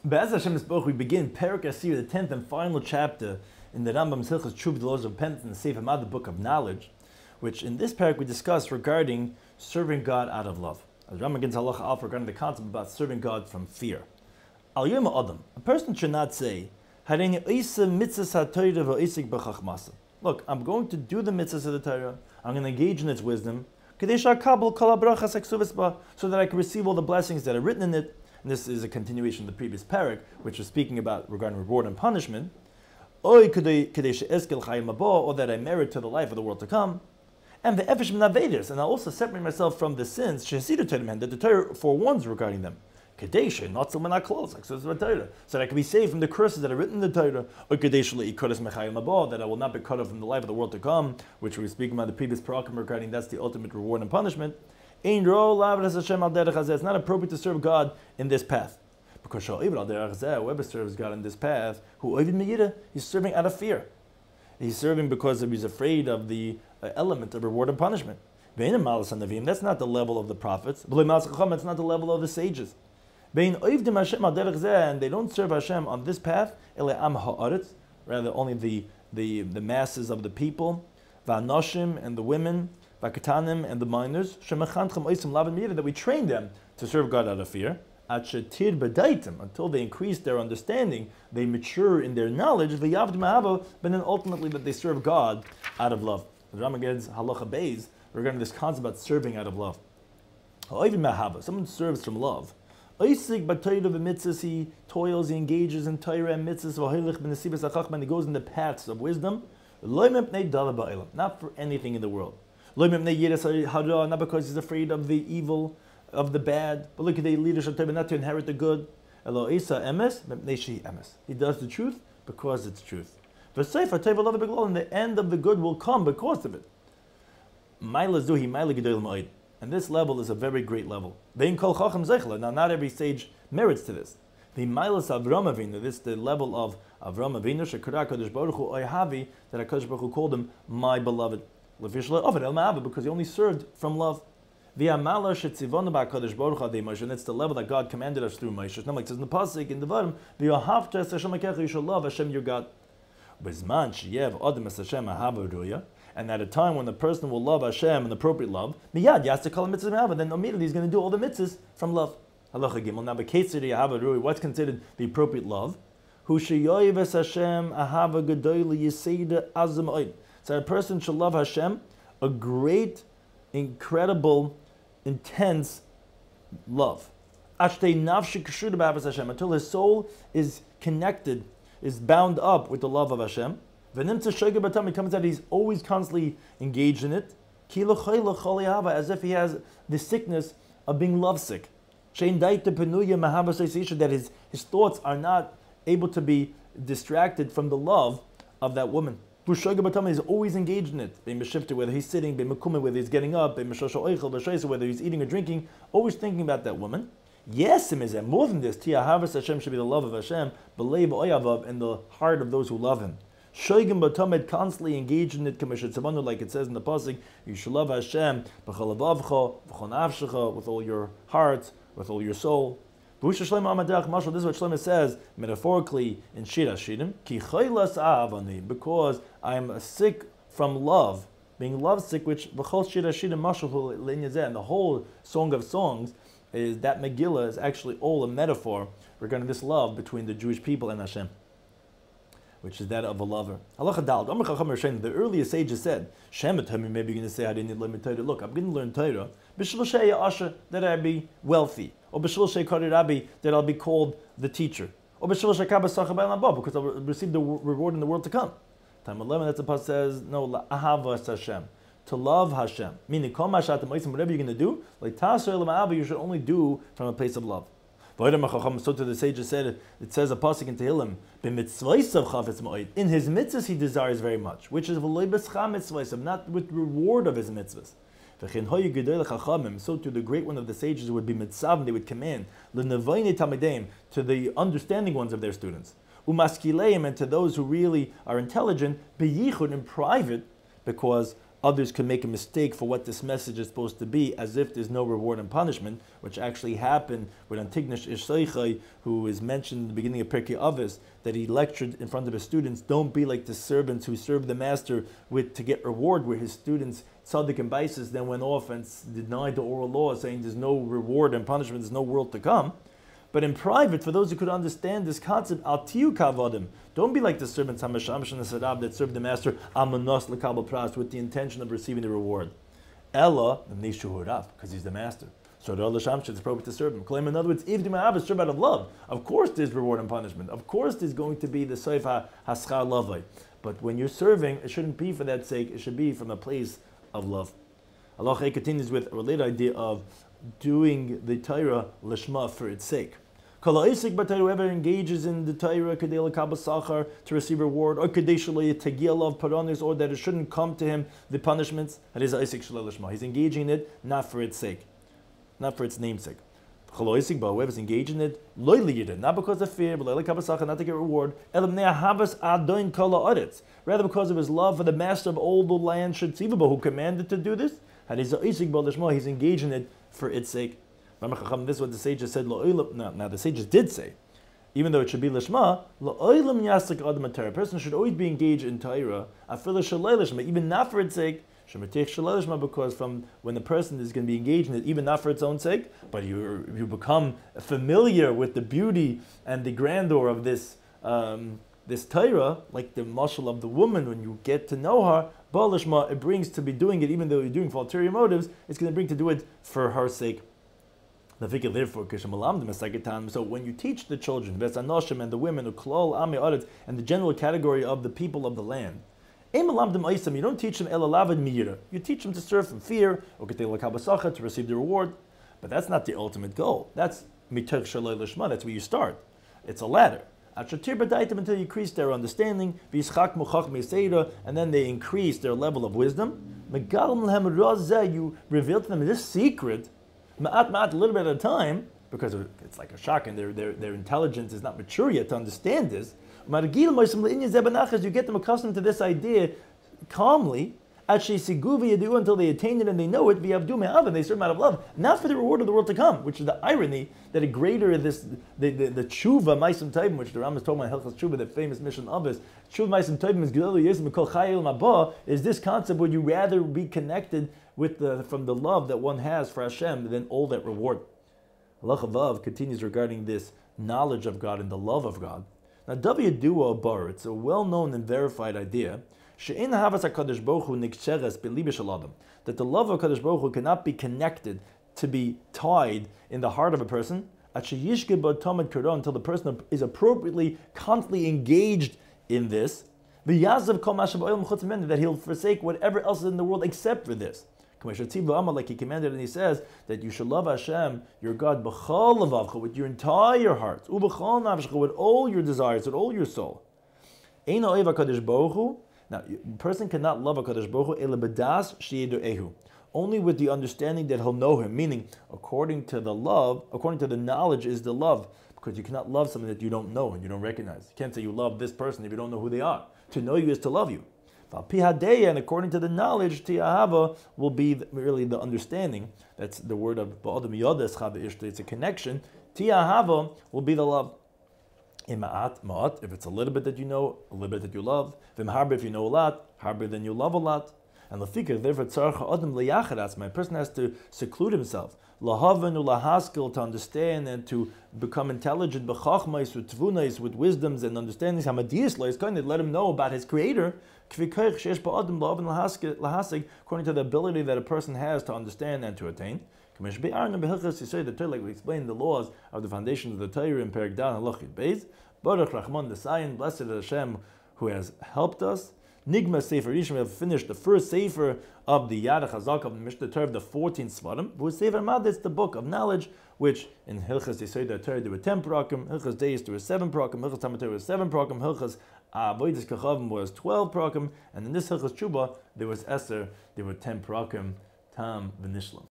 Be'ez Hashem Yisborach, we begin Perek Asir, the 10th and final chapter in the Rambam's Hilchos Teshuvah, the laws of repentance, in the Sefer Hamad, the book of knowledge, which in this perek we discuss regarding serving God out of love. As Rambam begins halacha alpha regarding the concept about serving God from fear. Al Yom Adam, a person should not say, look, I'm going to do the mitzvahs of the Torah, I'm going to engage in its wisdom, so that I can receive all the blessings that are written in it. And this is a continuation of the previous perek, which was speaking about regarding reward and punishment, or that I merit to the life of the world to come. And the efesh minavedes, and I also separate myself from the sins that the Torah forewarns regarding them. Not so that I can be saved from the curses that are written in the Torah, or that I will not be cut off from the life of the world to come, which we were speaking about the previous parakim regarding that's the ultimate reward and punishment. It's not appropriate to serve God in this path. Because whoever serves God in this path, he's serving out of fear. He's serving because he's afraid of the element of reward and punishment. That's not the level of the prophets. It's not the level of the sages. And they don't serve Hashem on this path, rather only the masses of the people, and the women, and the minors, that we train them to serve God out of fear, until they increase their understanding, they mature in their knowledge, but then ultimately that they serve God out of love. The Rambam gets halacha beis regarding this concept about serving out of love. Someone serves from love. He toils, he engages in Torah and mitzvahs, and he goes in the paths of wisdom, not for anything in the world. Not because he's afraid of the evil, of the bad, but look at the leadership, not to inherit the good. He does the truth because it's truth. And the end of the good will come because of it. And this level is a very great level. Now, not every sage merits to this. The Milas Avram Avinu, this is the level of Avram Avinu, that HaKadosh Baruch Hu called him my beloved. Because he only served from love. And it's the level that God commanded us through Moshe. Like it says in the pasuk in the bottom, you shall love Hashem your God. And at a time when the person will love Hashem an appropriate love, then immediately he's going to do all the mitzvahs from love. Halacha Gimel. Now, what's considered the appropriate love? So a person should love Hashem a great, incredible, intense love. Until his soul is connected, is bound up with the love of Hashem. It comes out he's always constantly engaged in it. As if he has the sickness of being lovesick. That his thoughts are not able to be distracted from the love of that woman. He's always engaged in it. Whether he's sitting, whether he's getting up, whether he's eating or drinking, always thinking about that woman. Yes, more than this, Hashem should be the love of Hashem, in the heart of those who love him. Constantly engaged in it, like it says in the pasuk, you should love Hashem with all your heart, with all your soul. This is what Shlomo says metaphorically in Shir HaShirim, because I'm sick from love, being lovesick, which and the whole Song of Songs is that Megillah is actually all a metaphor regarding this love between the Jewish people and Hashem, which is that of a lover. The earliest sages said, maybe you're going to say, I didn't learn Torah. Look, I'm going to learn Torah that I be wealthy, or that I'll be called the teacher, or because I'll receive the reward in the world to come. Time 11, that's the pasuk says, no, ahavas Hashem, to love Hashem. Meaning, whatever you're going to do, like you should only do from a place of love. So to the sages said, it says a pasuk in Tehillim, in his mitzvahs he desires very much, which is not with reward of his mitzvahs. So to the great one of the sages would be mitzav, they would command to the understanding ones of their students, and to those who really are intelligent, in private, because Others can make a mistake for what this message is supposed to be, as if there's no reward and punishment, which actually happened with Antignos Ishseichai, who is mentioned in the beginning of Pirkei Avos, that he lectured in front of his students, don't be like the servants who serve the master to get reward, where his students, Tzaddik and Baisis, then went off and denied the oral law, saying there's no reward and punishment, there's no world to come. But in private, for those who could understand this concept, al tiyu kavadim, don't be like the servants hamashamish and sarab that serve the master amanos lekabel pras with the intention of receiving the reward. Ella nishuhuraf, because he's the master. So the Shamsh is appropriate to serve him. Claim, in other words, if the serve out of love, of course there's reward and punishment. Of course there's going to be the soif haschar lavai. But when you're serving, it shouldn't be for that sake. It should be from a place of love. Allah continues with a related idea of doing the Torah lishma for its sake. Whoever engages in the Torah to receive reward, or or that it shouldn't come to him the punishments, that is he's engaging in it not for its sake, not for its namesake. Whoever's engaged in it, not because of fear, but not to get reward, rather because of his love for the master of all the land, who commanded to do this, he's engaged in it for its sake. This is what the sages said. Now the sages did say, even though it should be lishma, a person should always be engaged in Torah, even not for its sake, because from when the person is going to be engaged in it, even not for its own sake, but you become familiar with the beauty and the grandeur of this this Torah, like the mashal of the woman, when you get to know her, balishma, it brings to be doing it, even though you're doing for ulterior motives, it's going to bring to do it for her sake. Therefore, so when you teach the children, and the women, and the general category of the people of the land, you don't teach them you teach them to serve from fear, or to receive the reward. But that's not the ultimate goal. That's that's where you start. It's a ladder. Until you increase their understanding, and then they increase their level of wisdom. You reveal to them this secret, a little bit at a time, because it's like a shock, and their intelligence is not mature yet to understand this. You get them accustomed to this idea calmly, until they attain it and they know it, and they serve out of love, not for the reward of the world to come, which is the irony that a greater is the Teshuvah Maisim Tovim, which the Rambam is talking about Hilchos Teshuvah, the famous Mishneh of us. Teshuvah Maisim Tovim is Gedol Yisrael Mikol Chayil Mabah, is this concept where you rather be connected with from the love that one has for Hashem than all that reward. Allah Chavav continues regarding this knowledge of God and the love of God. Now, Davyadua Bar, it's a well-known and verified idea that the love of Kadosh Baruch Hu cannot be connected, to be tied in the heart of a person, until the person is appropriately, constantly engaged in this, that he'll forsake whatever else is in the world except for this. Like he commanded, and he says that you should love Hashem, your God, with your entire heart, with all your desires, with all your soul. Now, a person cannot love a Kadosh Baruch Hu only with the understanding that he'll know him, meaning according to the knowledge is the love, because you cannot love something that you don't know and you don't recognize. You can't say you love this person if you don't know who they are. To know you is to love you. And according to the knowledge, Tiyahava will be really the understanding. That's the word of Ba'adam Yodes Chava. It's a connection. Tiyahava will be the love. If it's a little bit that you know, a little bit that you love. If you know a lot, harbe then you love a lot. And my person has to seclude himself, to understand and to become intelligent, with wisdoms and understandings. Let him know about his Creator, according to the ability that a person has to understand and to attain. Like we explained the laws of the foundation of the Torah in Perek Dal Halachit Beis. Baruch Rachman Desayin, blessed is Hashem who has helped us. Nigma Sefer Rishon, we have finished the first Sefer of the Yad HaChazak of the Mishneh Torah, the 14th Svarim. But Sefer Mad, it's the book of knowledge, which in Hilchos Yesod Torah there were 10 parakim, Hilchos Deis there were 7 parakim, Hilchos Talmud Torah was 7 parakim, Hilchos Avodas Kachavim was 12 parakim, and in this Hilchos Teshuvah there was Esther, there were 10 parakim, Tam V'Nishlam.